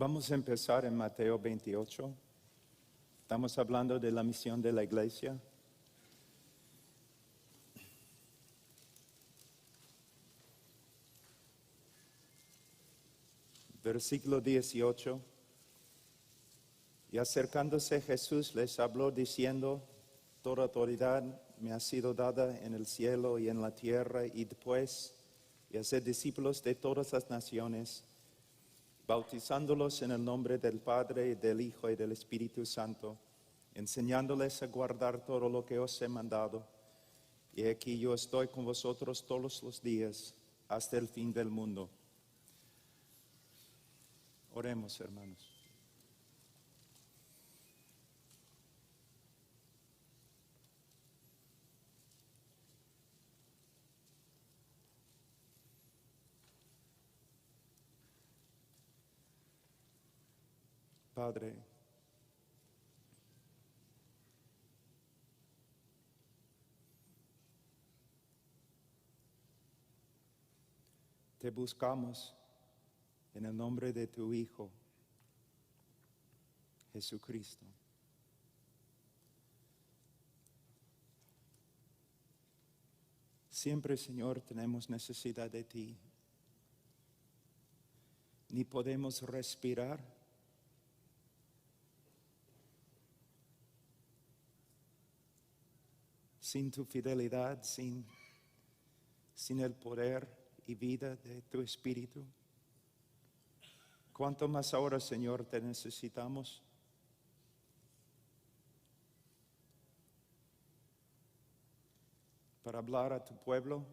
Vamos a empezar en Mateo 28. Estamos hablando de la misión de la iglesia. Versículo 18. Y acercándose Jesús les habló diciendo: Toda autoridad me ha sido dada en el cielo y en la tierra, y después y hacer discípulos de todas las naciones, bautizándolos en el nombre del Padre, y del Hijo y del Espíritu Santo, enseñándoles a guardar todo lo que os he mandado. Y aquí yo estoy con vosotros todos los días, hasta el fin del mundo. Oremos, hermanos. Padre, te buscamos en el nombre de tu Hijo, Jesucristo. Siempre, Señor, tenemos necesidad de ti. Ni podemos respirar sin tu fidelidad, sin el poder y vida de tu Espíritu. ¿Cuánto más ahora, Señor, te necesitamos? Para hablar a tu pueblo,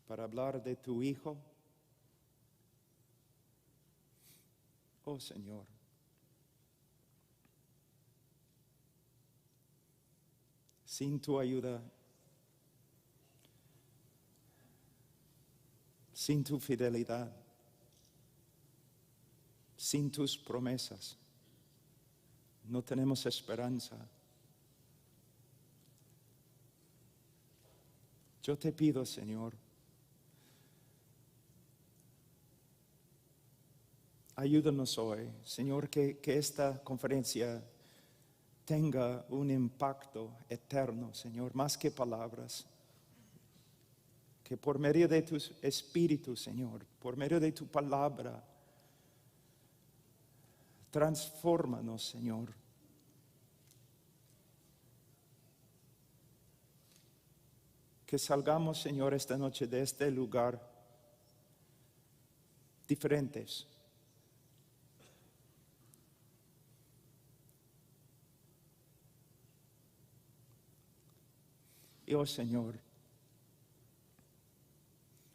para hablar de tu Hijo. Oh, Señor. Sin tu ayuda, sin tu fidelidad, sin tus promesas, no tenemos esperanza. Yo te pido, Señor, ayúdanos hoy, Señor, que esta conferencia tenga un impacto eterno, Señor, más que palabras. Que por medio de tu Espíritu, Señor, por medio de tu palabra, transfórmanos, Señor. Que salgamos, Señor, esta noche de este lugar diferentes. Y oh, Señor,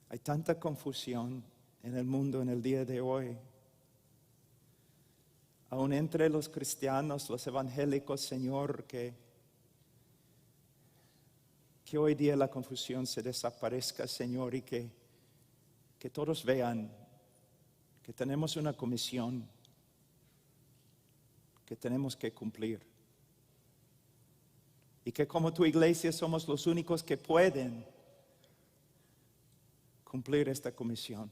hay tanta confusión en el mundo en el día de hoy. Aún entre los cristianos, los evangélicos, Señor, que hoy día la confusión se desaparezca, Señor, y que todos vean que tenemos una comisión que tenemos que cumplir. Y que como tu iglesia somos los únicos que pueden cumplir esta comisión.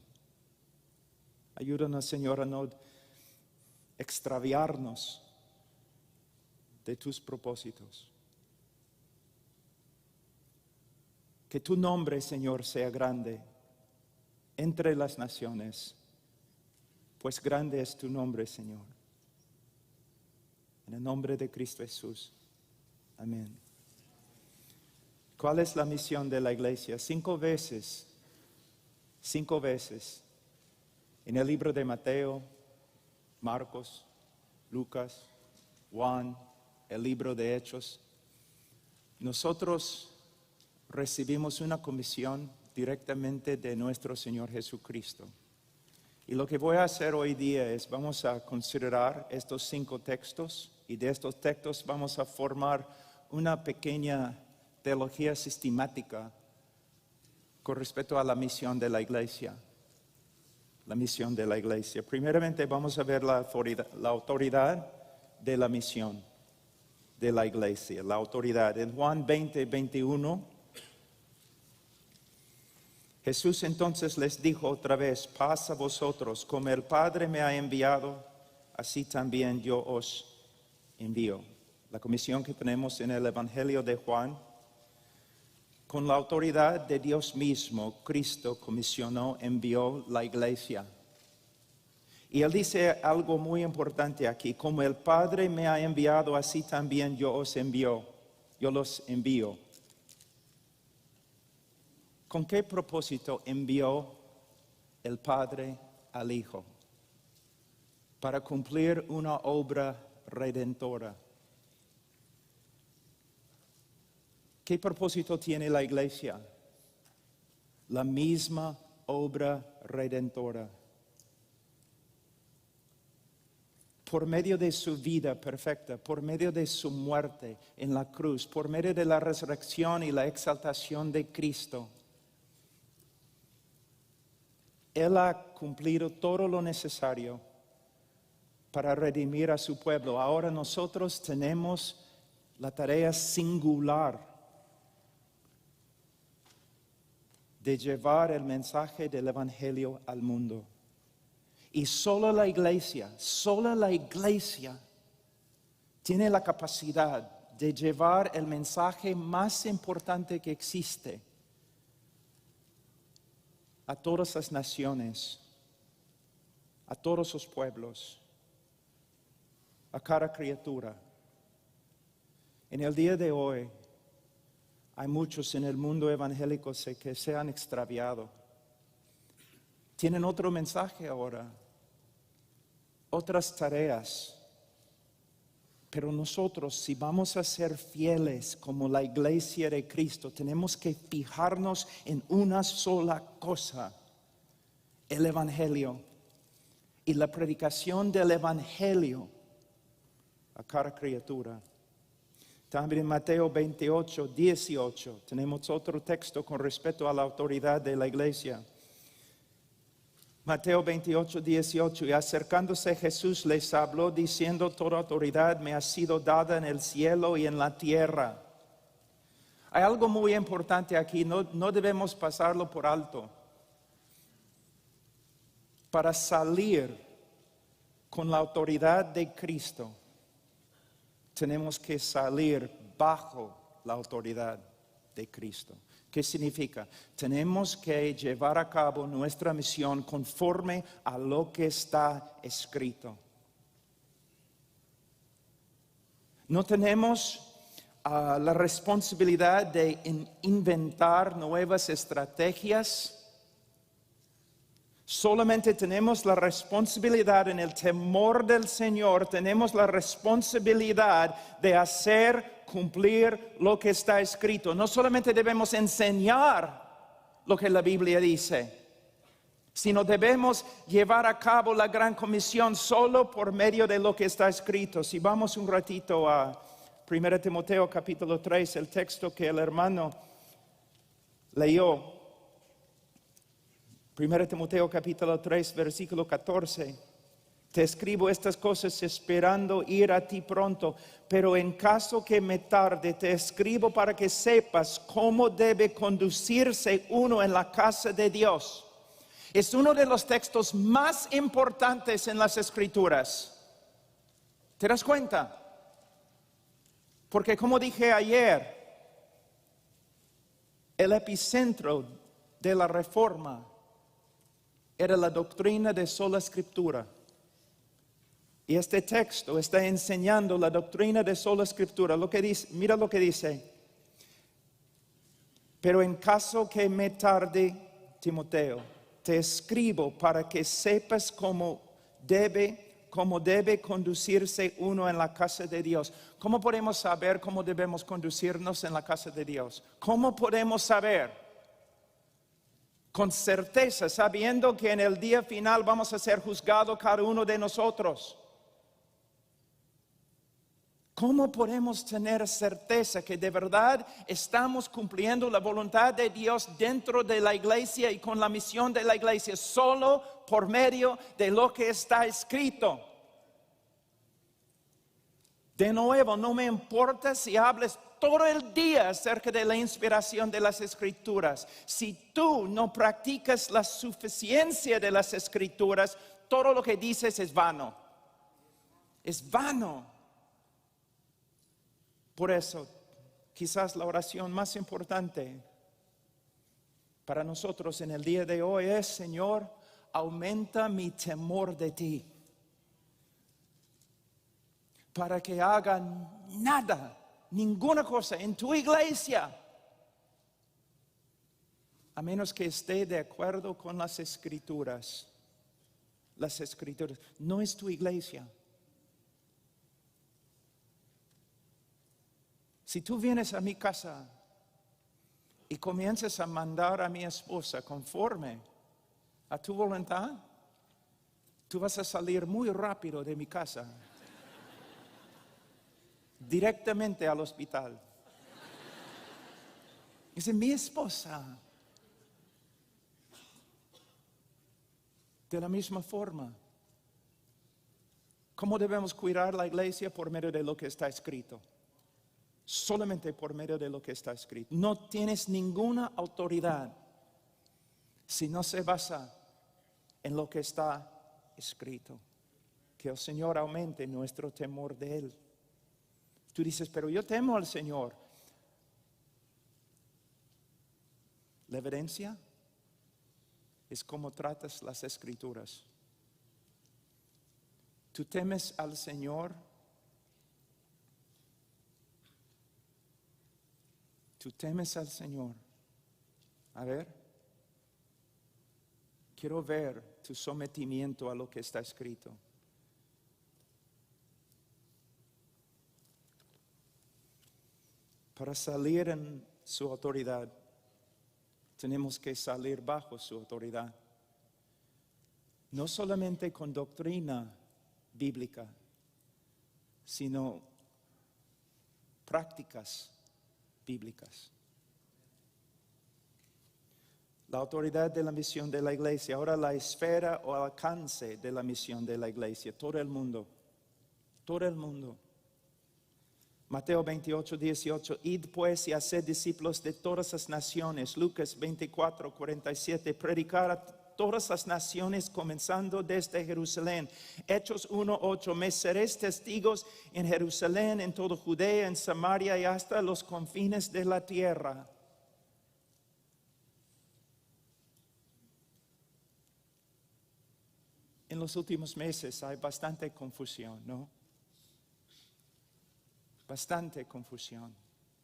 Ayúdanos, Señor, a no extraviarnos de tus propósitos. Que tu nombre, Señor, sea grande entre las naciones, pues grande es tu nombre, Señor. En el nombre de Cristo Jesús. Amén. ¿Cuál es la misión de la iglesia? 5 veces en el libro de Mateo, Marcos, Lucas, Juan, el libro de Hechos, nosotros recibimos una comisión directamente de nuestro Señor Jesucristo. Y lo que voy a hacer hoy día es, vamos a considerar estos 5 textos, y de estos textos vamos a formar una pequeña teología sistemática con respecto a la misión de la iglesia. La misión de la iglesia. Primeramente vamos a ver la autoridad de la misión de la iglesia. La autoridad. En Juan 20:21, Jesús entonces les dijo otra vez: paz a vosotros, como el Padre me ha enviado, así también yo os envío. La comisión que tenemos en el Evangelio de Juan: con la autoridad de Dios mismo, Cristo comisionó, envió la iglesia. Y Él dice algo muy importante aquí: como el Padre me ha enviado, así también yo los envío. ¿Con qué propósito envió el Padre al Hijo? Para cumplir una obra redentora. ¿Qué propósito tiene la iglesia? La misma obra redentora. Por medio de su vida perfecta, por medio de su muerte en la cruz, por medio de la resurrección y la exaltación de Cristo, Él ha cumplido todo lo necesario para redimir a su pueblo. Ahora nosotros tenemos la tarea singular de llevar el mensaje del Evangelio al mundo. Y solo la iglesia tiene la capacidad de llevar el mensaje más importante que existe a todas las naciones, a todos los pueblos, a cada criatura. En el día de hoy hay muchos en el mundo evangélico que se han extraviado. Tienen otro mensaje ahora, otras tareas. Pero nosotros, si vamos a ser fieles como la iglesia de Cristo, tenemos que fijarnos en una sola cosa: el Evangelio y la predicación del Evangelio a cada criatura. También en Mateo 28, 18 tenemos otro texto con respecto a la autoridad de la iglesia. Mateo 28, 18: y acercándose Jesús les habló diciendo: toda autoridad me ha sido dada en el cielo y en la tierra. Hay algo muy importante aquí, no debemos pasarlo por alto. Para salir con la autoridad de Cristo, tenemos que salir bajo la autoridad de Cristo. ¿Qué significa? Tenemos que llevar a cabo nuestra misión conforme a lo que está escrito. No tenemos la responsabilidad de inventar nuevas estrategias. Solamente tenemos la responsabilidad, en el temor del Señor, tenemos la responsabilidad de hacer cumplir lo que está escrito. No solamente debemos enseñar lo que la Biblia dice, sino debemos llevar a cabo la gran comisión solo por medio de lo que está escrito. Si vamos un ratito a 1 Timoteo capítulo 3, el texto que el hermano leyó. 1 Timoteo capítulo 3, versículo 14. Te escribo estas cosas esperando ir a ti pronto, pero en caso que me tarde, te escribo para que sepas cómo debe conducirse uno en la casa de Dios. Es uno de los textos más importantes en las Escrituras. ¿Te das cuenta? Porque como dije ayer, el epicentro de la Reforma era la doctrina de sola Escritura. Y este texto está enseñando la doctrina de sola Escritura. Mira lo que dice. Pero en caso que me tarde, Timoteo, te escribo para que sepas cómo debe conducirse uno en la casa de Dios. ¿Cómo podemos saber cómo debemos conducirnos en la casa de Dios? ¿Cómo podemos saber? Con certeza, sabiendo que en el día final vamos a ser juzgados cada uno de nosotros. ¿Cómo podemos tener certeza que de verdad estamos cumpliendo la voluntad de Dios dentro de la iglesia y con la misión de la iglesia? Solo por medio de lo que está escrito. De nuevo, no me importa si hables todo el día acerca de la inspiración de las Escrituras. Si tú no practicas la suficiencia de las Escrituras, todo lo que dices es vano. Es vano. Por eso, quizás la oración más importante para nosotros en el día de hoy es: Señor, aumenta mi temor de ti, para que hagan nada, ninguna cosa en tu iglesia, a menos que esté de acuerdo con las Escrituras. Las Escrituras. No es tu iglesia. Si tú vienes a mi casa y comienzas a mandar a mi esposa conforme a tu voluntad, tú vas a salir muy rápido de mi casa, directamente al hospital. Dice: mi esposa. De la misma forma, ¿cómo debemos cuidar la iglesia? Por medio de lo que está escrito. Solamente por medio de lo que está escrito. No tienes ninguna autoridad si no se basa en lo que está escrito. Que el Señor aumente nuestro temor de Él. Tú dices: pero yo temo al Señor. La evidencia es cómo tratas las Escrituras. ¿Tú temes al Señor? ¿Tú temes al Señor? A ver. Quiero ver tu sometimiento a lo que está escrito. Para salir en su autoridad, tenemos que salir bajo su autoridad. No solamente con doctrina bíblica, sino prácticas bíblicas. La autoridad de la misión de la iglesia. Ahora la esfera o alcance de la misión de la iglesia. Todo el mundo. Todo el mundo. Mateo 28, 18. Id pues y haced discípulos de todas las naciones. Lucas 24, 47. Predicar a todas las naciones comenzando desde Jerusalén. Hechos 1, 8. Me seréis testigos en Jerusalén, en toda Judea, en Samaria y hasta los confines de la tierra. En los últimos meses hay bastante confusión, ¿no? Bastante confusión.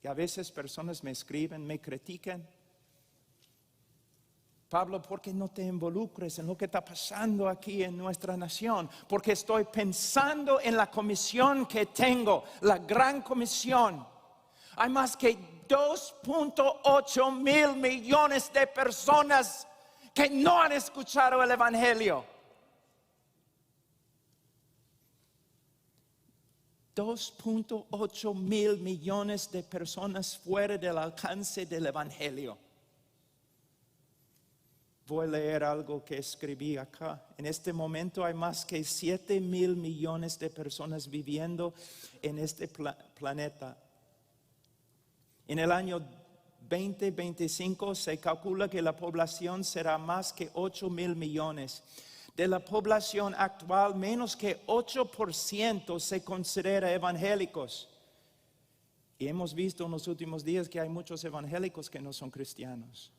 Y a veces personas me escriben, me critican. Pablo, ¿por qué no te involucres en lo que está pasando aquí en nuestra nación? Porque estoy pensando en la comisión que tengo, la gran comisión. Hay más que 2.8 mil millones de personas que no han escuchado el Evangelio. 2.8 mil millones de personas fuera del alcance del Evangelio. Voy a leer algo que escribí acá. En este momento hay más que 7 mil millones de personas viviendo en este planeta. En el año 2025 se calcula que la población será más que 8 mil millones. De la población actual, menos que 8% se considera evangélicos. Y hemos visto en los últimos días que hay muchos evangélicos que no son cristianos.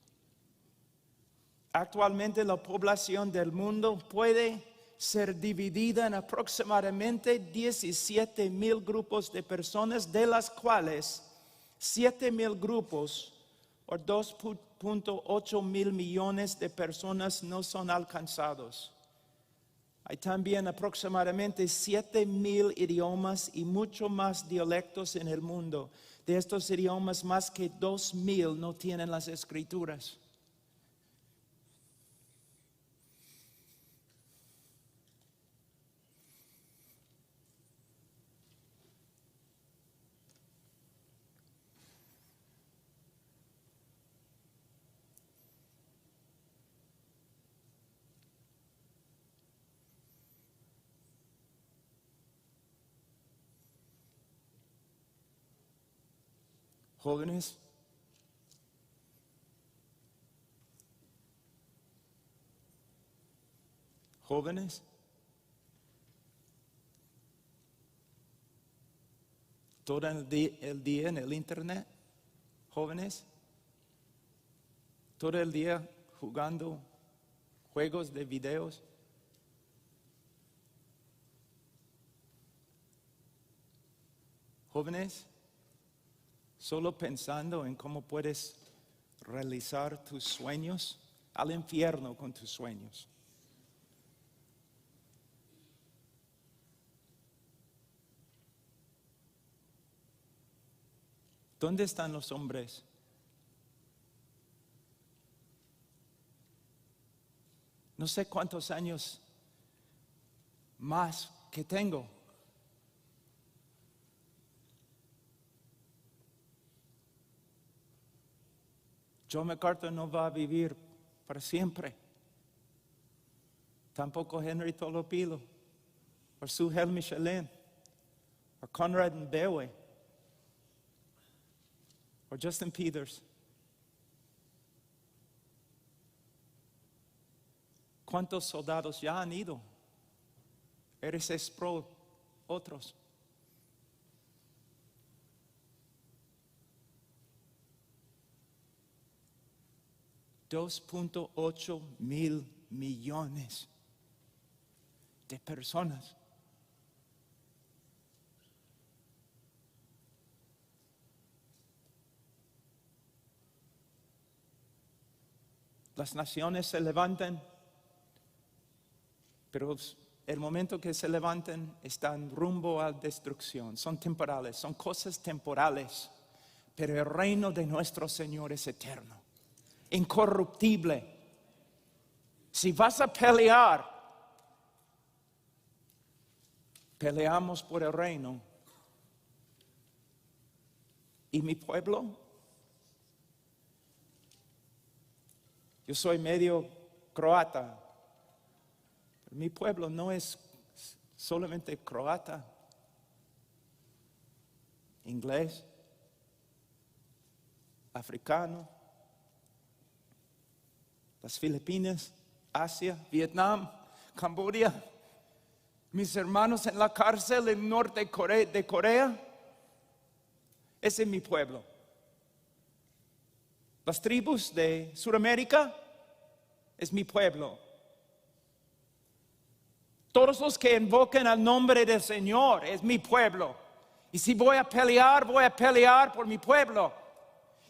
Actualmente la población del mundo puede ser dividida en aproximadamente 17 mil grupos de personas, de las cuales 7 mil grupos o 2.8 mil millones de personas no son alcanzados. Hay también aproximadamente 7 mil idiomas y mucho más dialectos en el mundo. De estos idiomas, más que 2,000 no tienen las Escrituras. Jóvenes, jóvenes, todo el día en el internet, jóvenes, todo el día jugando juegos de videos. Jóvenes, solo pensando en cómo puedes realizar tus sueños, al infierno con tus sueños. ¿Dónde están los hombres? No sé cuántos años más que tengo. John MacArthur no va a vivir para siempre. Tampoco Henry Tolopilo, o Suhel Michelin, o Conrad Mbewe, o Justin Peters. ¿Cuántos soldados ya han ido? RC Sproul, otros. $2.8 mil millones de personas. Las naciones se levantan, pero el momento que se levantan están rumbo a destrucción. Son temporales, son cosas temporales, pero el reino de nuestro Señor es eterno, incorruptible. Si vas a pelear, peleamos por el reino. ¿Y mi pueblo? Yo soy medio croata. Mi pueblo no es solamente croata, inglés, africano, las Filipinas, Asia, Vietnam, Camboya, mis hermanos en la cárcel en norte de Corea. Ese es mi pueblo. Las tribus de Sudamérica es mi pueblo. Todos los que invoquen al nombre del Señor es mi pueblo. Y si voy a pelear por mi pueblo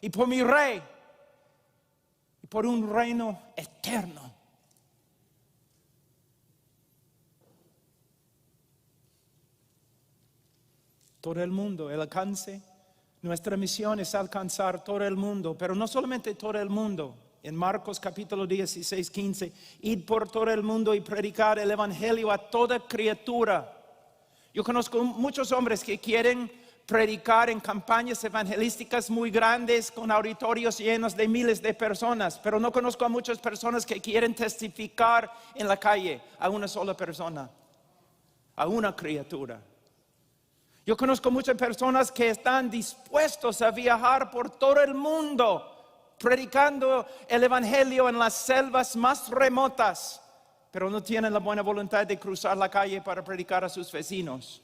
y por mi rey y por un reino eterno. Todo el mundo, el alcance. Nuestra misión es alcanzar todo el mundo, pero no solamente todo el mundo. En Marcos capítulo 16, 15, id por todo el mundo y predicar el evangelio a toda criatura. Yo conozco muchos hombres que quieren predicar en campañas evangelísticas muy grandes con auditorios llenos de miles de personas, pero no conozco a muchas personas que quieren testificar en la calle a una sola persona, a una criatura. Yo conozco muchas personas que están dispuestos a viajar por todo el mundo predicando el evangelio en las selvas más remotas, pero no tienen la buena voluntad de cruzar la calle para predicar a sus vecinos.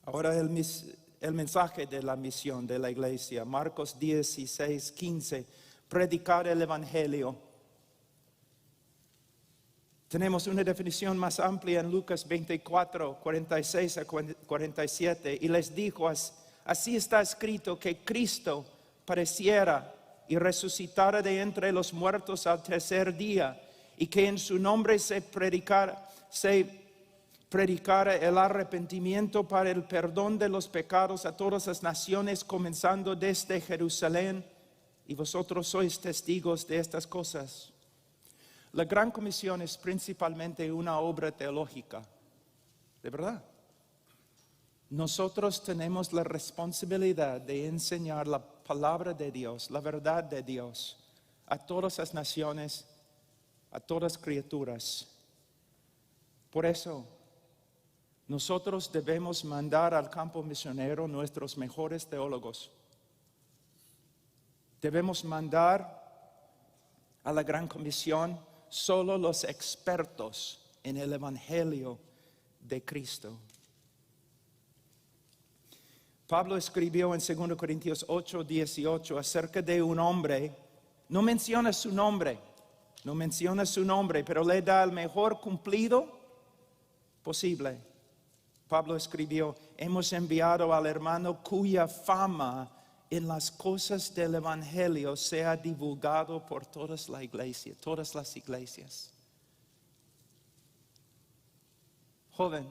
Ahora el mensaje de la misión de la iglesia, Marcos 16, 15, predicar el evangelio. Tenemos una definición más amplia en Lucas 24, 46 a 47. Y les dijo, así está escrito que Cristo padeciera y resucitara de entre los muertos al tercer día, y que en su nombre se predicara el arrepentimiento para el perdón de los pecados a todas las naciones, comenzando desde Jerusalén. Y vosotros sois testigos de estas cosas. La Gran Comisión es principalmente una obra teológica, de verdad. Nosotros tenemos la responsabilidad de enseñar la palabra de Dios, la verdad de Dios, a todas las naciones, a todas las criaturas. Por eso, nosotros debemos mandar al campo misionero nuestros mejores teólogos. Debemos mandar a la Gran Comisión solo los expertos en el Evangelio de Cristo. Pablo escribió en 2 Corintios 8:18 acerca de un hombre. No menciona su nombre, pero le da el mejor cumplido posible. Pablo escribió: hemos enviado al hermano cuya fama en las cosas del Evangelio sea divulgado por todas las iglesias. Joven,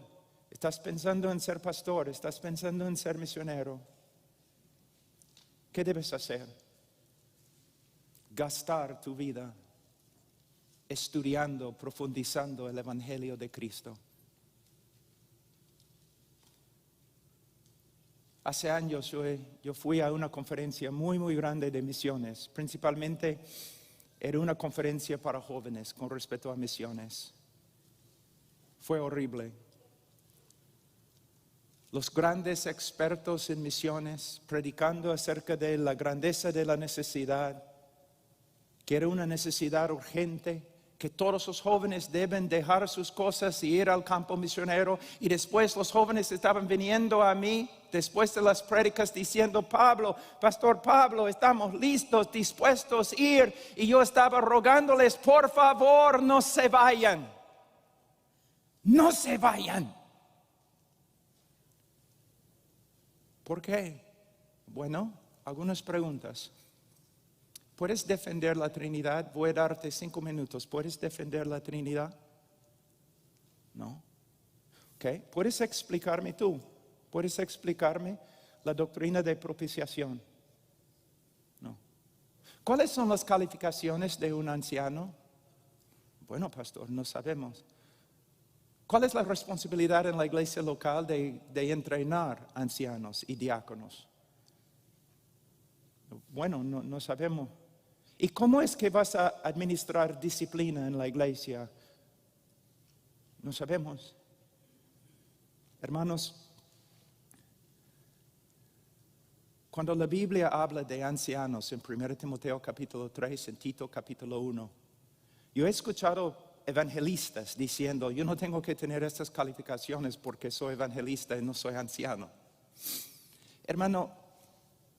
estás pensando en ser pastor, estás pensando en ser misionero. ¿Qué debes hacer? Gastar tu vida estudiando, profundizando el Evangelio de Cristo. Hace años yo fui a una conferencia muy grande de misiones. Principalmente era una conferencia para jóvenes con respecto a misiones. Fue horrible. Los grandes expertos en misiones predicando acerca de la grandeza de la necesidad, que era una necesidad urgente, que todos los jóvenes deben dejar sus cosas y ir al campo misionero. Y después los jóvenes estaban viniendo a mí después de las prédicas diciendo: Pastor Pablo, estamos listos, dispuestos a ir. Y yo estaba rogándoles: por favor, no se vayan. No se vayan. ¿Por qué? Bueno, algunas preguntas. ¿Puedes defender la Trinidad? Voy a darte 5 minutos. ¿Puedes defender la Trinidad? No. ¿Ok? ¿Puedes explicarme tú? ¿Puedes explicarme la doctrina de propiciación? No. ¿Cuáles son las calificaciones de un anciano? Bueno, pastor, no sabemos. ¿Cuál es la responsabilidad en la iglesia local de entrenar ancianos y diáconos? Bueno, no sabemos. ¿Y cómo es que vas a administrar disciplina en la iglesia? No sabemos. Hermanos, cuando la Biblia habla de ancianos en 1 Timoteo capítulo 3, en Tito capítulo 1, yo he escuchado evangelistas diciendo: yo no tengo que tener estas calificaciones porque soy evangelista y no soy anciano. Hermano,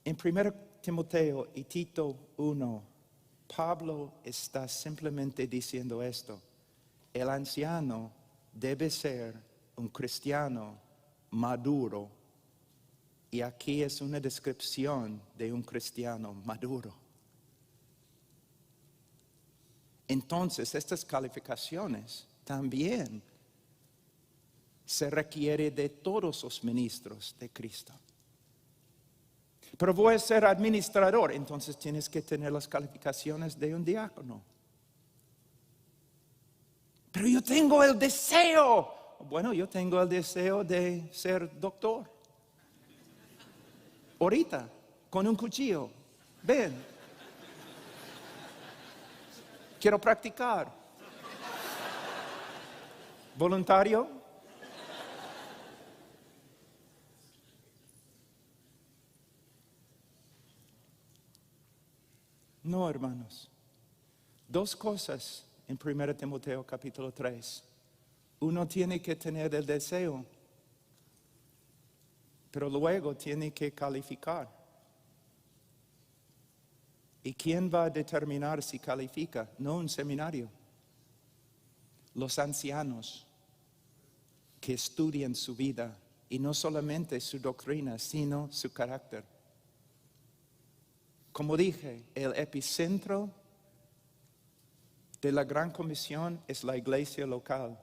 en 1 Timoteo y Tito 1, Pablo está simplemente diciendo esto: el anciano debe ser un cristiano maduro. Y aquí es una descripción de un cristiano maduro. Entonces, estas calificaciones también se requiere de todos los ministros de Cristo. Pero voy a ser administrador, entonces tienes que tener las calificaciones de un diácono. Pero yo tengo el deseo. Bueno, yo tengo el deseo de ser doctor. Ahorita, con un cuchillo. Ven. Quiero practicar. ¿Voluntario? No, hermanos. 2 cosas en 1 Timoteo capítulo 3. Uno tiene que tener el deseo, pero luego tiene que calificar. ¿Y quién va a determinar si califica? No un seminario. Los ancianos que estudian su vida, y no solamente su doctrina, sino su carácter. Como dije, el epicentro de la Gran Comisión es la iglesia local.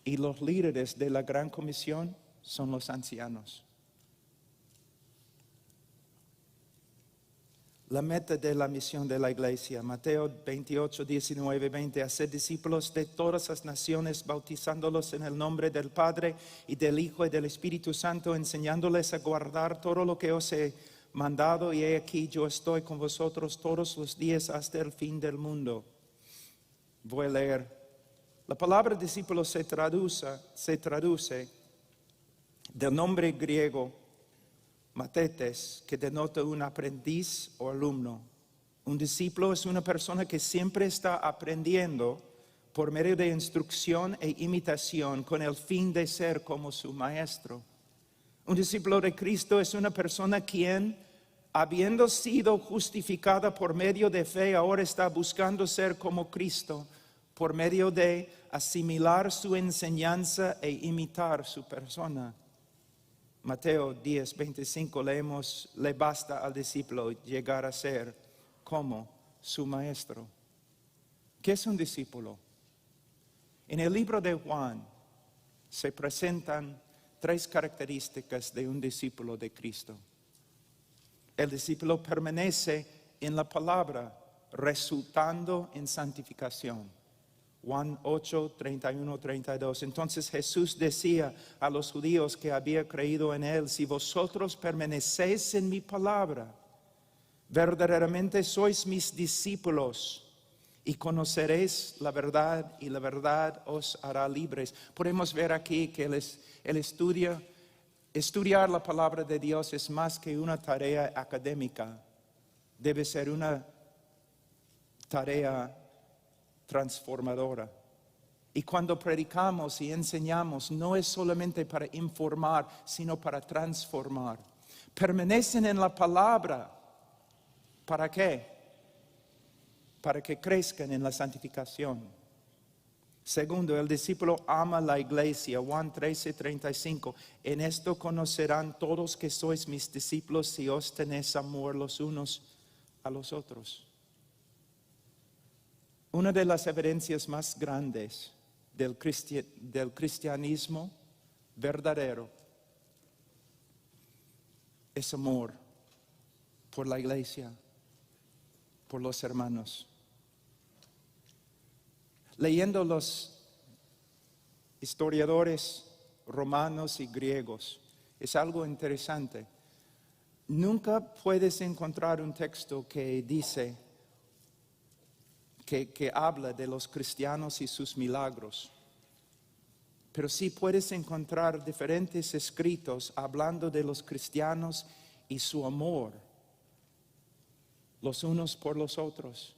Y los líderes de la Gran Comisión son los ancianos. La meta de la misión de la iglesia, Mateo 28, 19, 20, hacer discípulos de todas las naciones, bautizándolos en el nombre del Padre y del Hijo y del Espíritu Santo, enseñándoles a guardar todo lo que os he mandado, y he aquí yo estoy con vosotros todos los días hasta el fin del mundo. Voy a leer. La palabra discípulo se traduce del nombre griego matetes, que denota un aprendiz o alumno. Un discípulo es una persona que siempre está aprendiendo por medio de instrucción e imitación con el fin de ser como su maestro. Un discípulo de Cristo es una persona quien, habiendo sido justificada por medio de fe, ahora está buscando ser como Cristo por medio de asimilar su enseñanza e imitar su persona. Mateo 10:25 leemos: le basta al discípulo llegar a ser como su maestro. ¿Qué es un discípulo? En el libro de Juan se presentan 3 características de un discípulo de Cristo. El discípulo permanece en la palabra, resultando en santificación. Juan 8, 31, 32. Entonces Jesús decía a los judíos que había creído en él: si vosotros permanecéis en mi palabra, verdaderamente sois mis discípulos y conoceréis la verdad, y la verdad os hará libres. Podemos ver aquí que estudiar la palabra de Dios es más que una tarea académica. Debe ser una tarea transformadora. Y cuando predicamos y enseñamos, no es solamente para informar, sino para transformar. Permanecen en la palabra. ¿Para qué? Para que crezcan en la santificación. Segundo, el discípulo ama la iglesia. Juan 13:35. En esto conocerán todos que sois mis discípulos, si os tenéis amor los unos a los otros. Una de las evidencias más grandes del cristianismo verdadero es amor por la iglesia, por los hermanos. Leyendo los historiadores romanos y griegos, es algo interesante. Nunca puedes encontrar un texto que dice, que habla de los cristianos y sus milagros. Pero sí puedes encontrar diferentes escritos hablando de los cristianos y su amor los unos por los otros.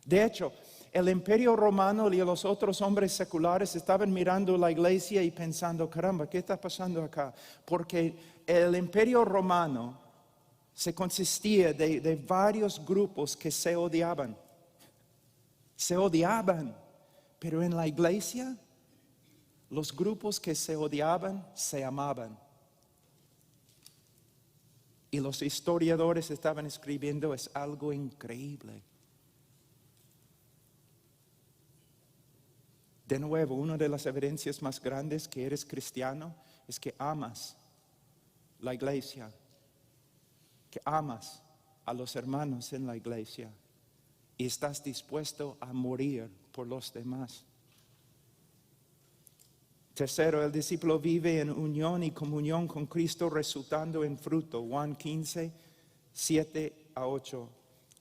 De hecho, el imperio romano y los otros hombres seculares estaban mirando la iglesia y pensando: caramba, ¿qué está pasando acá? Porque el imperio romano se consistía de varios grupos que se odiaban. Se odiaban, pero en la iglesia los grupos que se odiaban se amaban. Y los historiadores estaban escribiendo: es algo increíble. De nuevo, una de las evidencias más grandes que eres cristiano es que amas la iglesia, que amas a los hermanos en la iglesia y estás dispuesto a morir por los demás. Tercero, el discípulo vive en unión y comunión con Cristo, resultando en fruto. Juan 15, 7-8.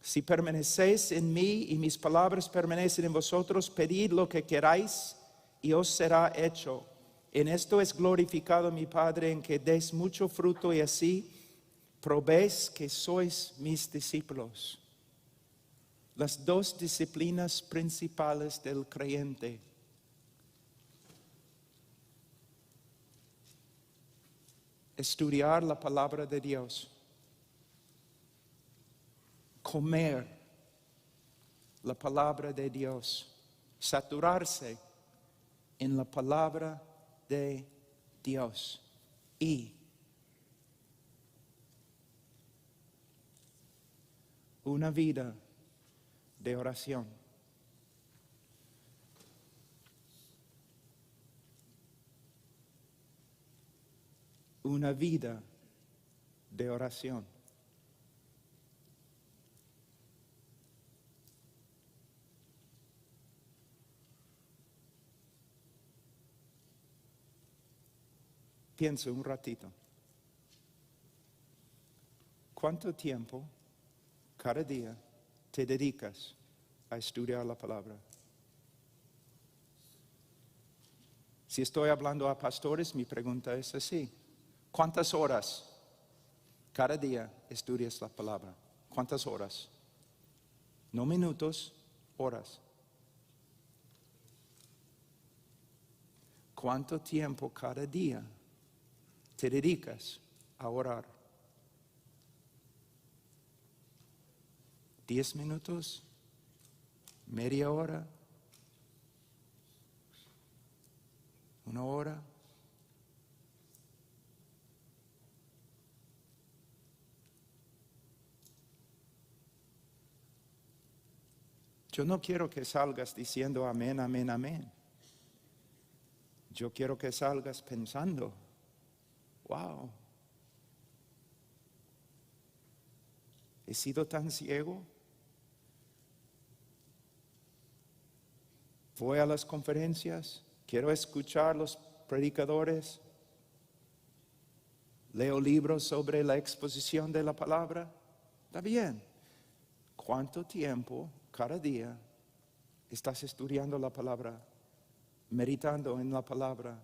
Si permanecéis en mí y mis palabras permanecen en vosotros, pedid lo que queráis y os será hecho. En esto es glorificado mi Padre, en que deis mucho fruto y así probéis que sois mis discípulos. Las 2 disciplinas principales del creyente: estudiar la palabra de Dios, comer la palabra de Dios, saturarse en la palabra de Dios y una vida de oración. Una vida de oración. Piensa un ratito. ¿Cuánto tiempo cada día te dedicas a estudiar la palabra? Si estoy hablando a pastores, mi pregunta es así: ¿Cuántas horas cada día estudias la palabra? ¿Cuántas horas? No minutos, horas. ¿Cuánto tiempo cada día te dedicas a orar? ¿10 minutos? ¿Media hora? ¿1 hora? Yo no quiero que salgas diciendo amén, amén, amén. Yo quiero que salgas pensando, wow, he sido tan ciego. Voy a las conferencias, quiero escuchar los predicadores, leo libros sobre la exposición de la palabra. Está bien. ¿Cuánto tiempo cada día estás estudiando la palabra, meditando en la palabra,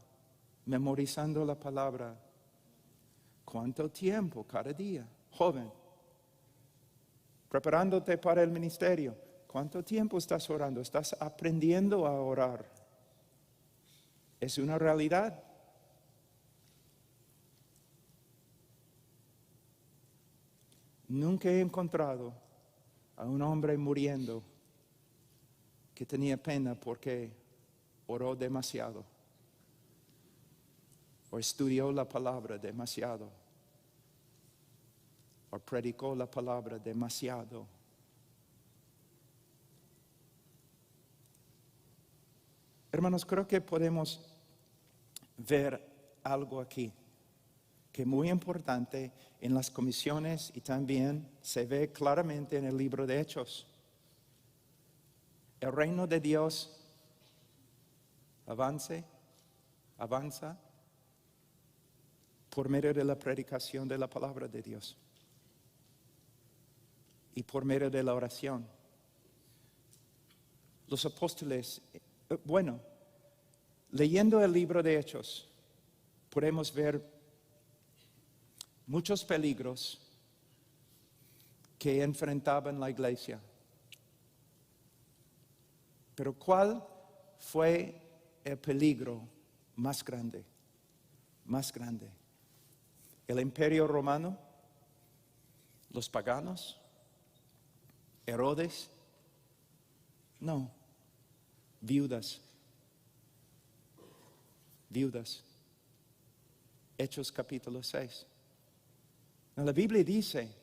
memorizando la palabra? ¿Cuánto tiempo cada día? Joven, preparándote para el ministerio, ¿cuánto tiempo estás orando? ¿Estás aprendiendo a orar? ¿Es una realidad? Nunca he encontrado a un hombre muriendo que tenía pena porque oró demasiado o estudió la palabra demasiado o predicó la palabra demasiado. Hermanos, creo que podemos ver algo aquí que es muy importante en las comisiones y también se ve claramente en el libro de Hechos. El reino de Dios avanza por medio de la predicación de la palabra de Dios y por medio de la oración. Los apóstoles, leyendo el libro de Hechos, podemos ver muchos peligros que enfrentaban la iglesia. Pero ¿cuál fue el peligro más grande? Más grande. ¿El imperio romano? ¿Los paganos? ¿Herodes? No. Viudas. Hechos capítulo 6. La Biblia dice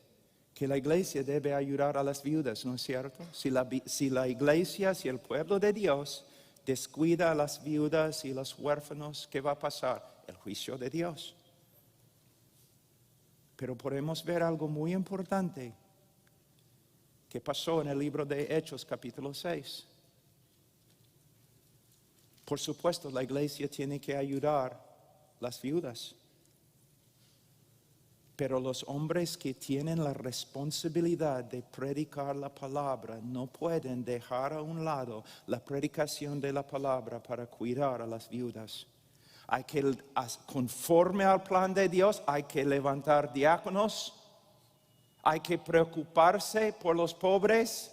que la iglesia debe ayudar a las viudas, ¿no es cierto? Si la iglesia, si el pueblo de Dios descuida a las viudas y los huérfanos, ¿qué va a pasar? El juicio de Dios. Pero podemos ver algo muy importante que pasó en el libro de Hechos capítulo 6. Por supuesto, la iglesia tiene que ayudar a las viudas. Pero los hombres que tienen la responsabilidad de predicar la palabra no pueden dejar a un lado la predicación de la palabra para cuidar a las viudas. Hay que, conforme al plan de Dios, hay que levantar diáconos, hay que preocuparse por los pobres.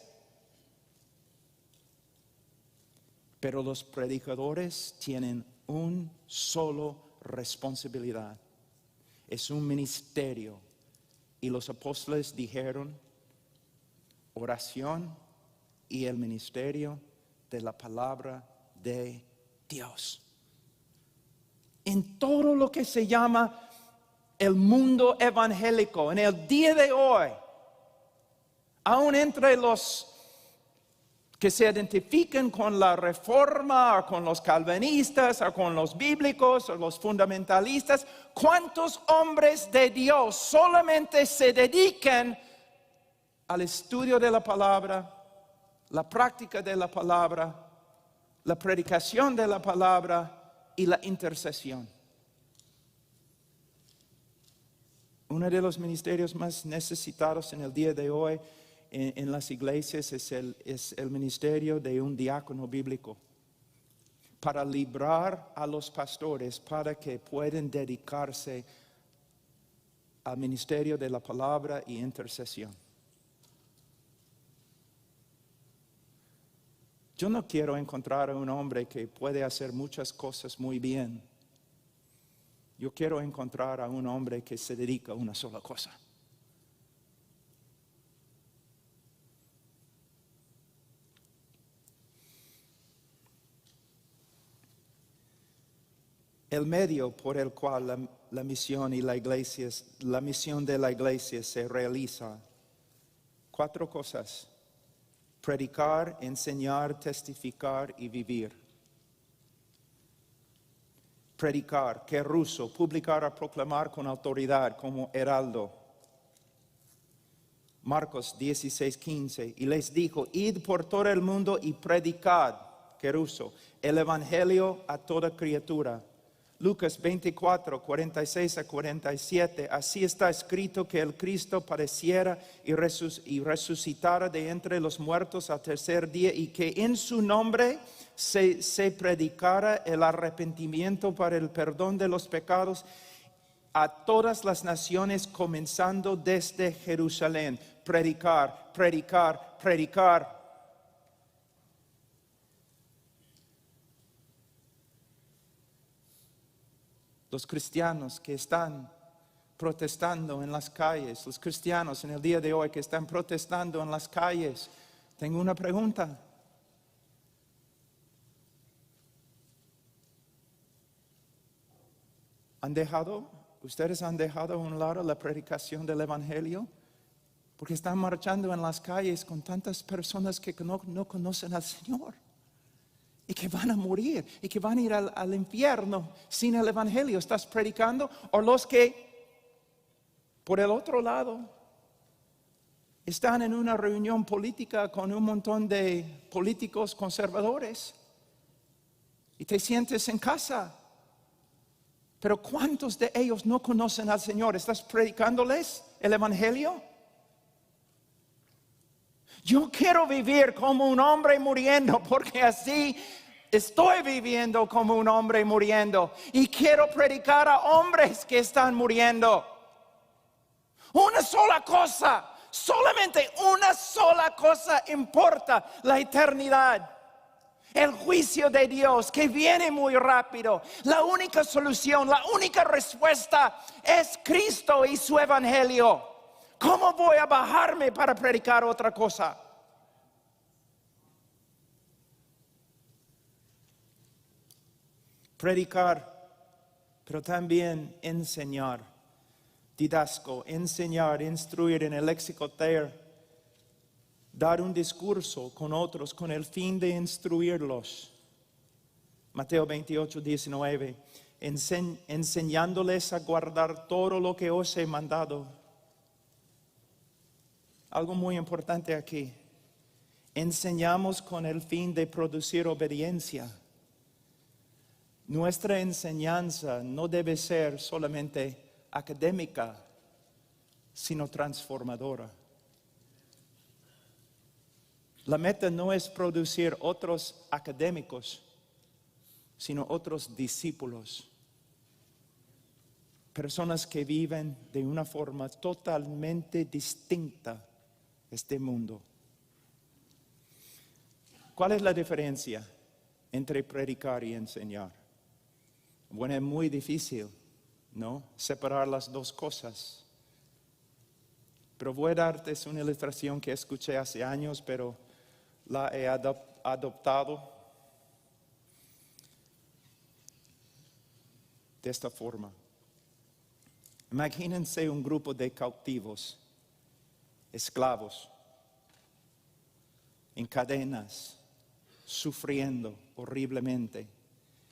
Pero los predicadores tienen una sola responsabilidad. Es un ministerio. Y los apóstoles dijeron, oración y el ministerio de la palabra de Dios. En todo lo que se llama el mundo evangélico, en el día de hoy, aún entre los que se identifican con la reforma, o con los calvinistas, o con los bíblicos, o los fundamentalistas, ¿cuántos hombres de Dios solamente se dedican al estudio de la palabra, la práctica de la palabra, la predicación de la palabra y la intercesión? Uno de los ministerios más necesitados en el día de hoy en las iglesias es el ministerio de un diácono bíblico, para librar a los pastores para que puedan dedicarse al ministerio de la palabra y intercesión. Yo no quiero encontrar a un hombre que puede hacer muchas cosas muy bien. Yo quiero encontrar a un hombre que se dedica a una sola cosa. El medio por el cual la misión de la iglesia se realiza. 4 cosas: predicar, enseñar, testificar y vivir. Predicar, que ruso, publicar o proclamar con autoridad como heraldo. Marcos 16:15, y les dijo: id por todo el mundo y predicad, que ruso, el evangelio a toda criatura. Lucas 24, 46 a 47, así está escrito que el Cristo padeciera y resucitara de entre los muertos al tercer día, y que en su nombre se predicara el arrepentimiento para el perdón de los pecados a todas las naciones, comenzando desde Jerusalén. Predicar, predicar, predicar. Los cristianos que están protestando en las calles, los cristianos en el día de hoy que están protestando en las calles, tengo una pregunta. ¿Ustedes han dejado a un lado la predicación del evangelio? Porque están marchando en las calles con tantas personas que no conocen al Señor. Y que van a morir, y que van a ir al infierno sin el evangelio. ¿Estás predicando? O los que, por el otro lado, están en una reunión política con un montón de políticos conservadores y te sientes en casa. Pero ¿cuántos de ellos no conocen al Señor? ¿Estás predicándoles el evangelio? Yo quiero vivir como un hombre muriendo, porque así estoy viviendo como un hombre muriendo. Y quiero predicar a hombres que están muriendo. Una sola cosa, solamente una sola cosa importa: la eternidad. El juicio de Dios que viene muy rápido. La única solución, la única respuesta es Cristo y su evangelio. ¿Cómo voy a bajarme para predicar otra cosa? Predicar, pero también enseñar. Didasco, enseñar, instruir en el léxico their. Dar un discurso con otros con el fin de instruirlos. Mateo 28, 19. Enseñándoles a guardar todo lo que os he mandado. Algo muy importante aquí. Enseñamos con el fin de producir obediencia. Nuestra enseñanza no debe ser solamente académica, sino transformadora. La meta no es producir otros académicos, sino otros discípulos. Personas que viven de una forma totalmente distinta este mundo. ¿Cuál es la diferencia entre predicar y enseñar? Bueno, es muy difícil, ¿no? Separar las dos cosas. Pero voy a darte una ilustración que escuché hace años, pero la he adoptado de esta forma. Imagínense un grupo de cautivos, esclavos, en cadenas, sufriendo horriblemente,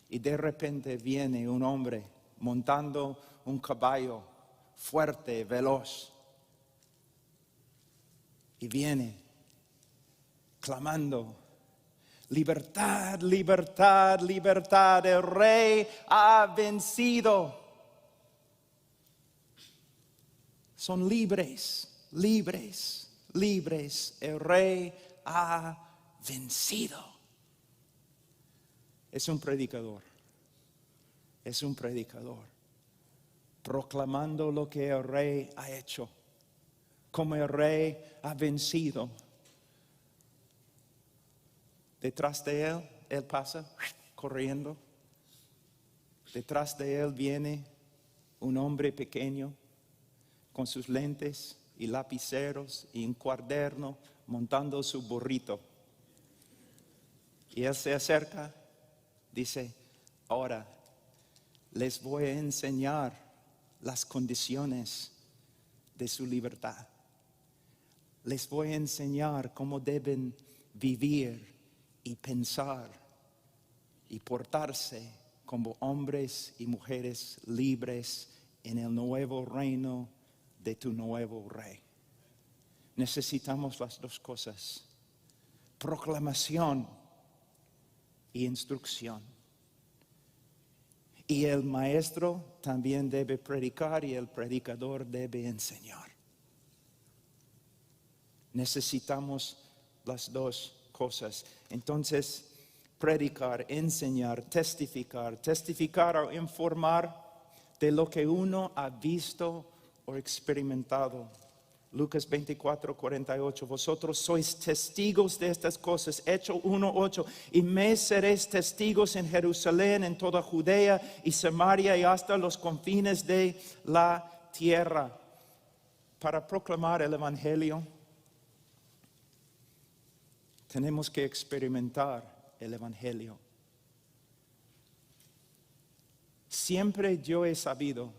y de repente viene un hombre montando un caballo fuerte, veloz, y viene clamando: libertad, libertad, libertad, el rey ha vencido. Son libres, libres, libres, el rey ha vencido. Es un predicador, es un predicador. proclamando lo que el Rey ha hecho, como el Rey ha vencido. Detrás de él pasa corriendo. Detrás de él viene un hombre pequeño con sus lentes y lapiceros y un cuaderno montando su burrito. Y él se acerca, dice, ahora les voy a enseñar las condiciones de su libertad. Les voy a enseñar cómo deben vivir y pensar y portarse como hombres y mujeres libres en el nuevo reino de tu nuevo Rey. Necesitamos las dos cosas: proclamación y instrucción. Y el maestro también debe predicar y el predicador debe enseñar. Necesitamos las dos cosas. Entonces, predicar, enseñar, testificar o informar de lo que uno ha visto o experimentado. Lucas 24:48, vosotros sois testigos de estas cosas. Hechos 1:8, y me seréis testigos en Jerusalén, en toda Judea y Samaria y hasta los confines de la tierra. Para proclamar el Evangelio, tenemos que experimentar el Evangelio. Siempre yo he sabido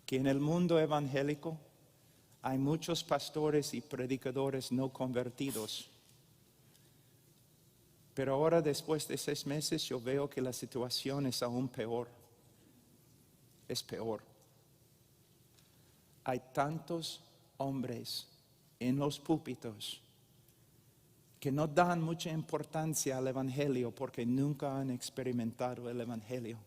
que en el mundo evangélico hay muchos pastores y predicadores no convertidos. Pero ahora, después de 6 meses, yo veo que la situación es aún peor. Es peor. Hay tantos hombres en los púlpitos que no dan mucha importancia al Evangelio porque nunca han experimentado el Evangelio.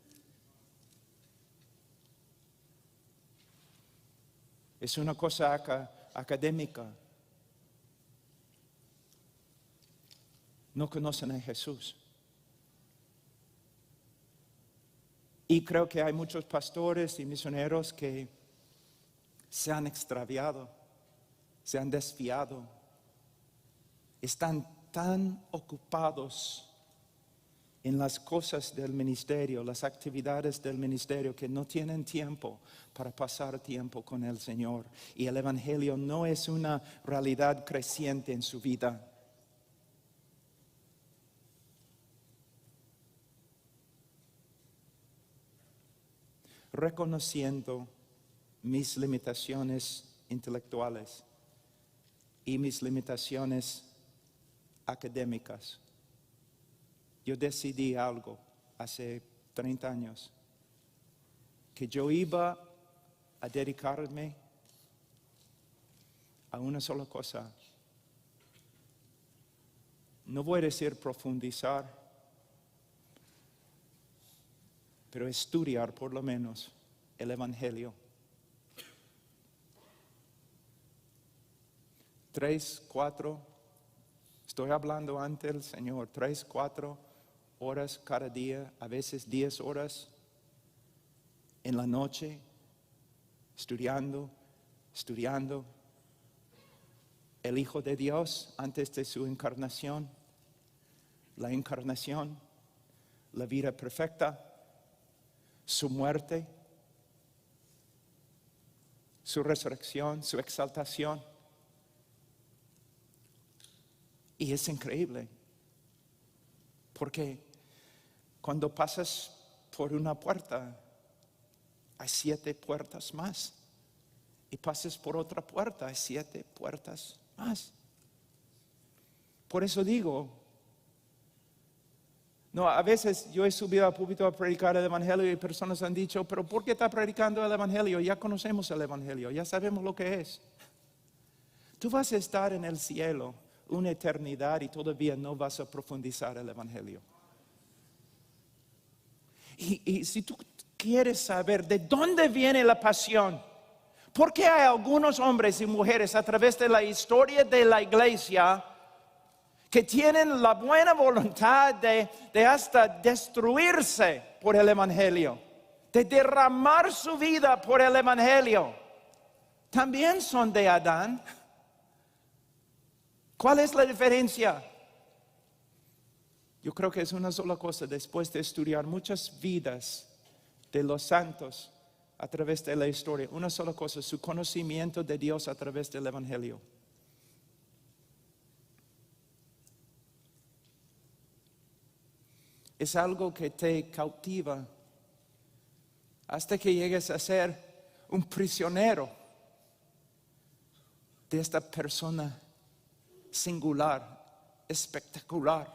Es una cosa académica. No conocen a Jesús. Y creo que hay muchos pastores y misioneros que se han extraviado, se han desviado. Están tan ocupados en las cosas del ministerio, las actividades del ministerio, que no tienen tiempo para pasar tiempo con el Señor. Y el Evangelio no es una realidad creciente en su vida. Reconociendo mis limitaciones intelectuales y mis limitaciones académicas, yo decidí algo hace 30 años, que yo iba a dedicarme a una sola cosa. No voy a decir profundizar, pero estudiar por lo menos el Evangelio. 3, 4, estoy hablando ante el Señor, 3, 4 horas cada día, a veces 10 horas en la noche, estudiando el Hijo de Dios antes de su encarnación, la encarnación, la vida perfecta, su muerte, su resurrección, su exaltación. Y es increíble, porque cuando pasas por una puerta, hay 7 puertas más. Y pasas por otra puerta, hay 7 puertas más. Por eso digo, no, a veces yo he subido al púlpito a predicar el Evangelio y personas han dicho, pero ¿por qué está predicando el Evangelio? Ya conocemos el Evangelio, ya sabemos lo que es. Tú vas a estar en el cielo una eternidad y todavía no vas a profundizar el Evangelio. Y si tú quieres saber de dónde viene la pasión, ¿por qué hay algunos hombres y mujeres a través de la historia de la iglesia que tienen la buena voluntad de hasta destruirse por el Evangelio? de derramar su vida por el evangelio, también son de Adán. ¿Cuál es la diferencia? Yo creo que es una sola cosa. Después de estudiar muchas vidas de los santos a través de la historia, una sola cosa: su conocimiento de Dios a través del evangelio. Es algo que te cautiva hasta que llegues a ser un prisionero de esta persona singular, espectacular,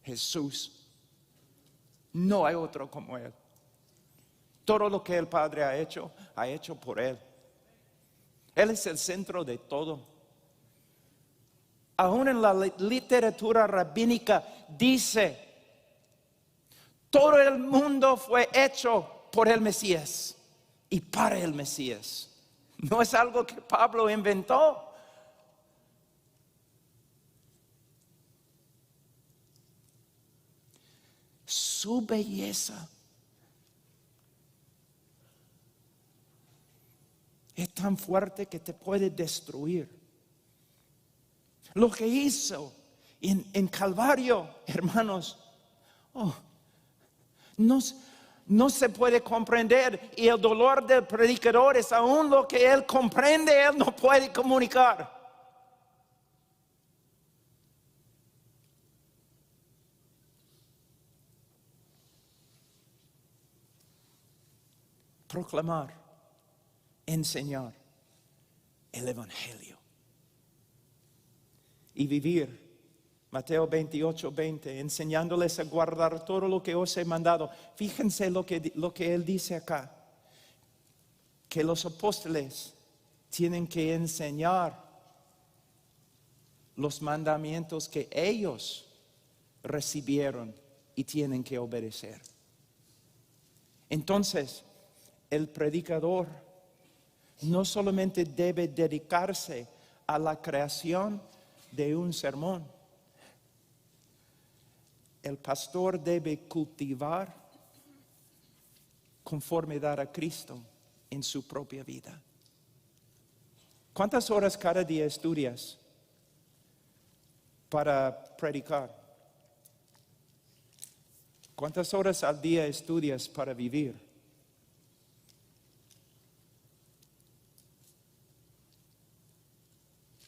Jesús. No hay otro como Él. Todo lo que el Padre ha hecho por Él. Él es el centro de todo. Aún en la literatura rabínica dice: todo el mundo fue hecho por el Mesías y para el Mesías. No es algo que Pablo inventó. Su belleza es tan fuerte que te puede destruir. Lo que hizo en Calvario, hermanos, no se puede comprender. Y el dolor del predicador es aún lo que él comprende, él no puede comunicar. Proclamar, enseñar el evangelio y vivir. Mateo 28:20, enseñándoles a guardar todo lo que os he mandado. Fíjense lo que él dice acá, que los apóstoles tienen que enseñar los mandamientos que ellos recibieron y tienen que obedecer. Entonces, el predicador no solamente debe dedicarse a la creación de un sermón. El pastor debe cultivar conformidad a Cristo en su propia vida. ¿Cuántas horas cada día estudias para predicar? ¿Cuántas horas al día estudias para vivir?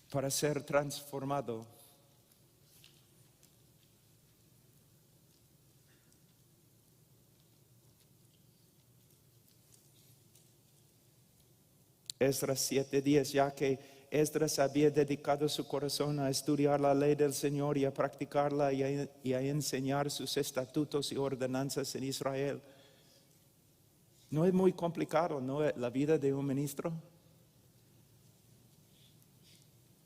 Para ser transformado. Esdras 7:10, ya que Esdras había dedicado su corazón a estudiar la ley del Señor y a practicarla y a enseñar sus estatutos y ordenanzas en Israel. No es muy complicado, ¿no? La vida de un ministro.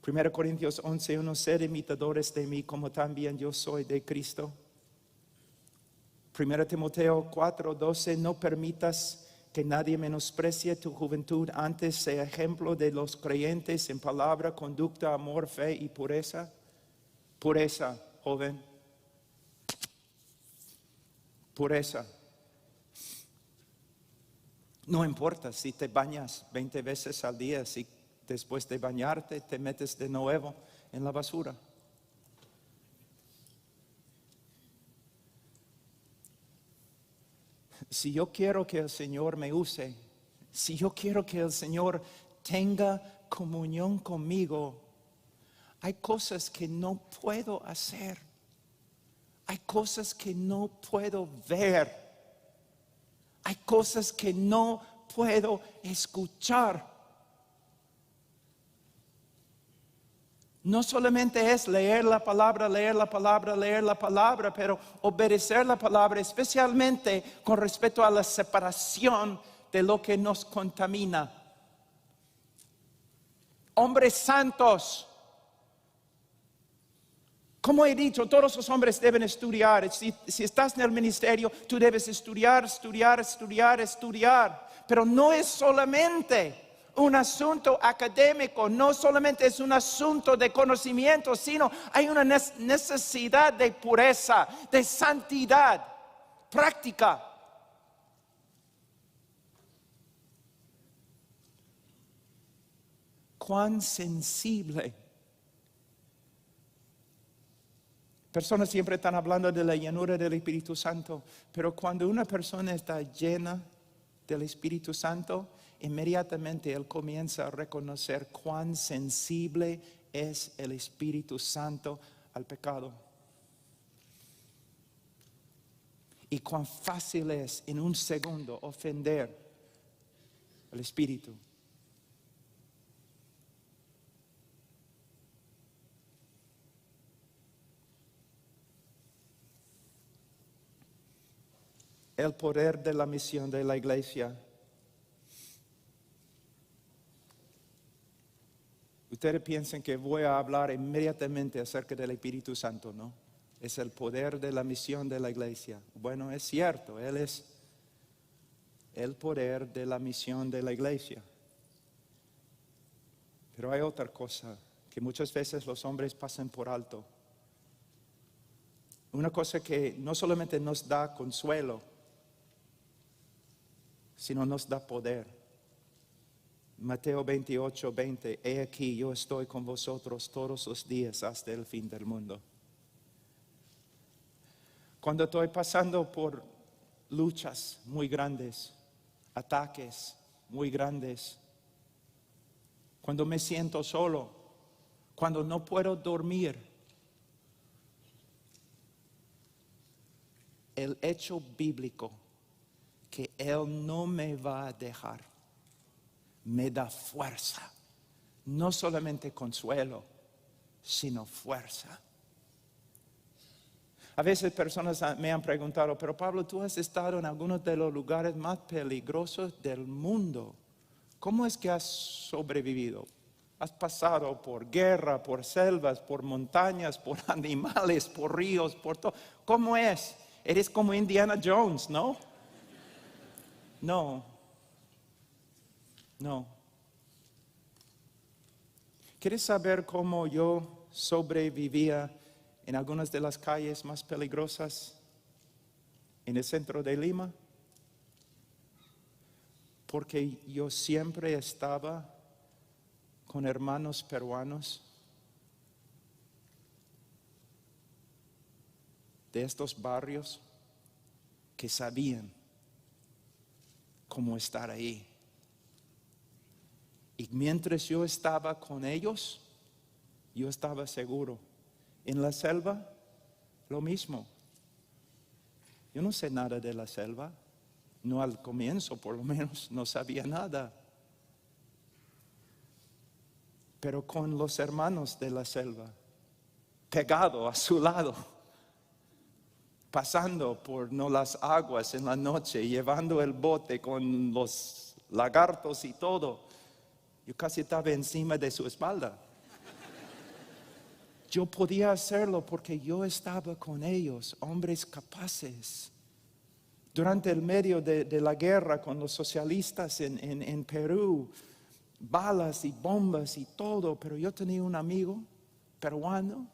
1 Corintios 11:1, sed imitadores de mí como también yo soy de Cristo. 1 Timoteo 4:12, no permitas que nadie menosprecie tu juventud, antes sea ejemplo de los creyentes en palabra, conducta, amor, fe y pureza. Pureza, joven. Pureza. No importa si te bañas 20 veces al día, si después de bañarte te metes de nuevo en la basura. Si yo quiero que el Señor me use, si yo quiero que el Señor tenga comunión conmigo, hay cosas que no puedo hacer. Hay cosas que no puedo ver. Hay cosas que no puedo escuchar. No solamente es leer la palabra, pero obedecer la palabra, especialmente con respecto a la separación de lo que nos contamina. Hombres santos, como he dicho, todos los hombres deben estudiar. Si estás en el ministerio, tú debes estudiar. Pero no es solamente un asunto académico, no solamente es un asunto de conocimiento, sino hay una necesidad de pureza, de santidad práctica. cuán sensible. Personas siempre están hablando de la llenura del Espíritu Santo, pero cuando una persona está llena del Espíritu Santo, inmediatamente él comienza a reconocer cuán sensible es el Espíritu Santo al pecado. Y cuán fácil es en un segundo ofender al Espíritu. El poder de la misión de la iglesia. Ustedes piensan que voy a hablar inmediatamente acerca del Espíritu Santo, ¿no? Es el poder de la misión de la iglesia. Bueno, es cierto, Él es el poder de la misión de la iglesia. Pero hay otra cosa que muchas veces los hombres pasan por alto. Una cosa que no solamente nos da consuelo, sino nos da poder. Mateo 28, 20, he aquí yo estoy con vosotros todos los días hasta el fin del mundo. Cuando estoy pasando por luchas muy grandes, ataques muy grandes, cuando me siento solo, cuando no puedo dormir, el hecho bíblico que Él no me va a dejar, me da fuerza, no solamente consuelo, sino fuerza. A veces personas me han preguntado, pero Pablo, tú has estado en algunos de los lugares más peligrosos del mundo. ¿Cómo es que has sobrevivido? Has pasado por guerra, por selvas, por montañas, por animales, por ríos, por todo. ¿Cómo es? Eres como Indiana Jones, ¿no? No. ¿Quieres saber cómo yo sobrevivía en algunas de las calles más peligrosas en el centro de Lima? Porque yo siempre estaba con hermanos peruanos de estos barrios que sabían cómo estar ahí. Y mientras yo estaba con ellos, yo estaba seguro. En la selva, lo mismo. Yo no sé nada de la selva. No al comienzo, por lo menos, no sabía nada. Pero con los hermanos de la selva, pegado a su lado, pasando por las aguas en la noche, llevando el bote con los lagartos y todo, yo casi estaba encima de su espalda. Yo podía hacerlo porque yo estaba con ellos, hombres capaces. Durante el medio de la guerra con los socialistas en Perú, balas y bombas y todo, pero yo tenía un amigo peruano.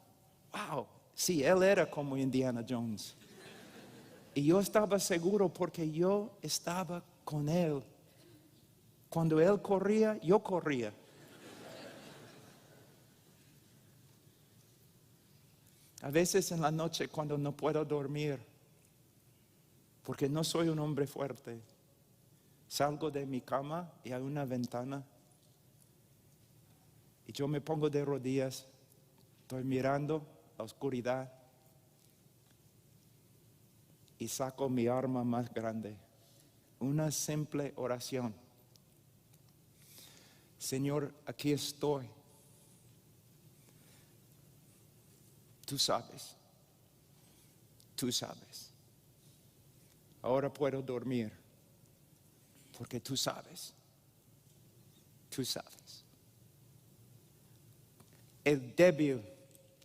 Wow, sí, él era como Indiana Jones. Y yo estaba seguro porque yo estaba con él. Cuando él corría, yo corría. A veces en la noche cuando no puedo dormir, porque no soy un hombre fuerte, salgo de mi cama y hay una ventana y yo me pongo de rodillas, estoy mirando la oscuridad y saco mi arma más grande, una simple oración. Señor, aquí estoy. Tú sabes. Tú sabes. Ahora puedo dormir porque tú sabes. Tú sabes. El débil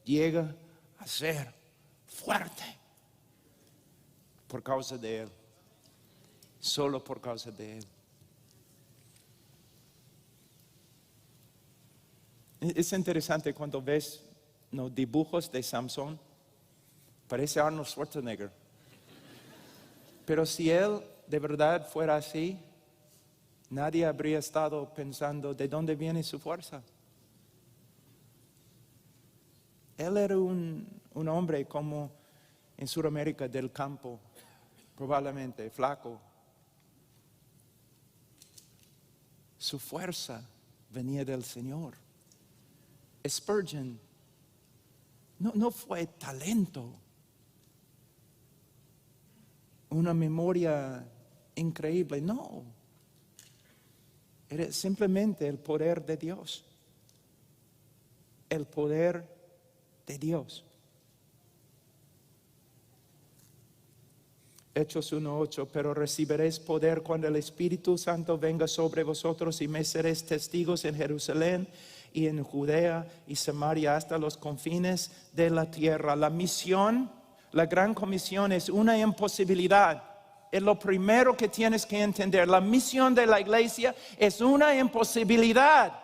llega a ser fuerte por causa de Él. Solo por causa de Él. Es interesante cuando ves los dibujos de Samson, parece Arnold Schwarzenegger. Pero si él de verdad fuera así, nadie habría estado pensando de dónde viene su fuerza. Él era un hombre como en Sudamérica del campo, probablemente flaco. Su fuerza venía del Señor. Spurgeon no fue talento, una memoria increíble, no. Era simplemente el poder de Dios. El poder de Dios. Hechos 1:8, pero recibiréis poder cuando el Espíritu Santo venga sobre vosotros y me seréis testigos en Jerusalén y en Judea y Samaria hasta los confines de la tierra. La misión, la gran comisión es una imposibilidad. Es lo primero que tienes que entender. La misión de la iglesia es una imposibilidad.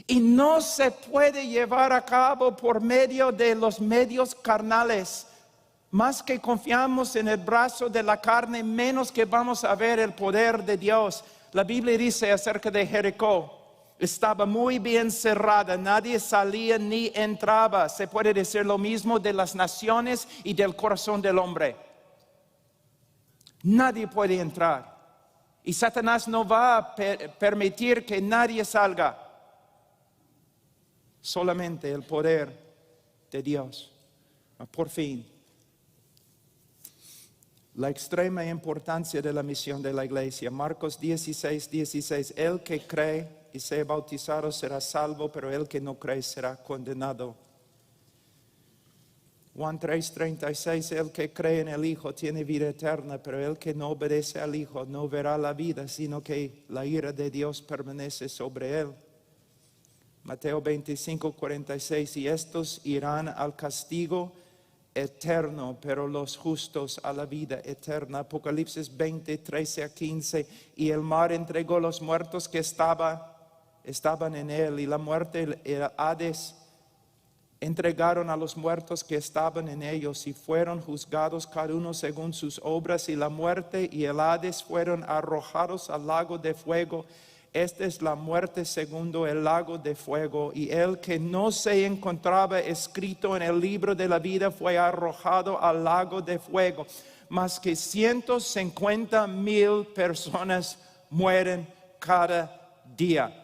Y no se puede llevar a cabo por medio de los medios carnales. Más que confiamos en el brazo de la carne, menos que vamos a ver el poder de Dios. La Biblia dice acerca de Jericó, estaba muy bien cerrada, nadie salía ni entraba. Se puede decir lo mismo de las naciones y del corazón del hombre. Nadie puede entrar. Y Satanás no va a permitir que nadie salga. Solamente el poder de Dios. Por fin. La extrema importancia de la misión de la iglesia. Marcos 16:16. El que cree y sea bautizado será salvo, pero el que no cree será condenado. Juan 3:36. El que cree en el Hijo tiene vida eterna, pero el que no obedece al Hijo no verá la vida, sino que la ira de Dios permanece sobre él. Mateo 25:46. Y estos irán al castigo eterno, pero los justos a la vida eterna. Apocalipsis 20:13-15. Y el mar entregó los muertos que estaban en él, y la muerte y el Hades entregaron a los muertos que estaban en ellos, y fueron juzgados cada uno según sus obras, y la muerte y el Hades fueron arrojados al lago de fuego. Esta es la muerte segundo el lago de fuego. Y el que no se encontraba escrito en el libro de la vida fue arrojado al lago de fuego. Más que 150,000 personas mueren cada día.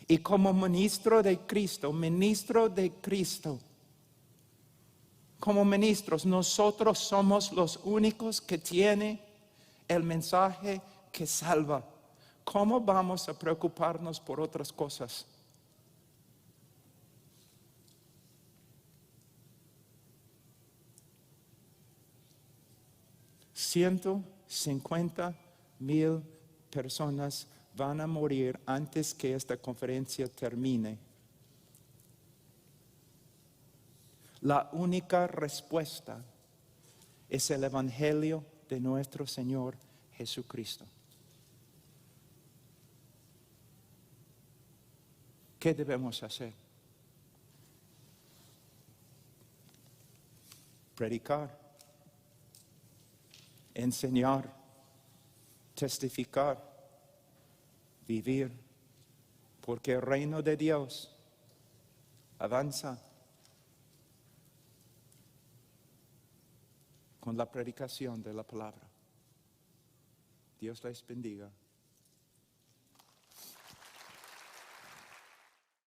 Y como ministro de Cristo, como ministros, nosotros somos los únicos que tienen el mensaje que salva. ¿Cómo vamos a preocuparnos por otras cosas? $150,000 personas van a morir antes que esta conferencia termine. La única respuesta es el Evangelio de nuestro Señor Jesucristo. ¿Qué debemos hacer? Predicar, enseñar, testificar, vivir, porque el reino de Dios avanza con la predicación de la palabra. Dios les bendiga.